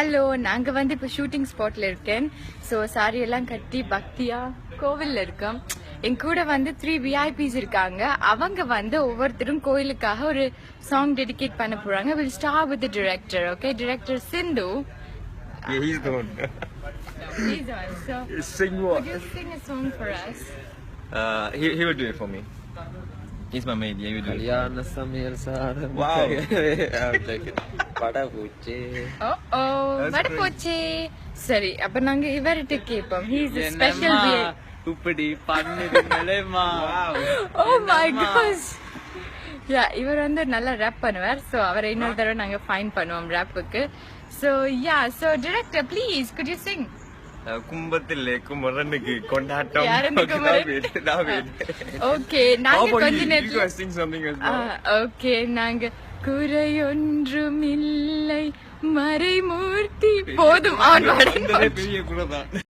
Hello, நாங்க வந்து இப்போ ஷூட்டிங் ஸ்பாட்ல இருக்கேன். ஸோ சாரி எல்லாம் கட்டி பக்தியா கோவில்ல இருக்கோம். என் கூட வந்து 3 VIPs இருக்காங்க. அவங்க வந்து ஒவ்வொருத்தரும் கோயிலுக்காக ஒரு சாங் டெடிகேட் பண்ண போறாங்க. We'll start with the director, okay? Director Sindhu. Yeah, he's the one. He's on. So, Sing what? could you sing a song for us? He will do it for me. He's my maid. Yeah, he will do it. கல்யாண சமையல் சாதம் Wow. படபூச்சி வட போச்சே. சரி, அப்ப நாங்க இவர்கிட்ட கேட்போம். He's a special VIP. இப்படி பண்ணுறீங்களேம்மா. Oh my gosh. Yeah, இவர் வந்து நல்லா ரேப் பண்ணுவார். So அவரை இன்னொரு தடவை நாங்க ஃபைன் பண்ணுவோம் ரேப்புக்கு. So yeah, so director please could you sing? கும்பத்திலே குமரனுக்கு கொண்டாட்டம். யாருன்னு குமரன்? Okay, நாங்க கொஞ்ச நேரத்துல sing something as well. Okay, நாங்க குறையொன்றும் இல்லை மறைமூர்த்தி போதும் அவன் பெரிய குரதான்.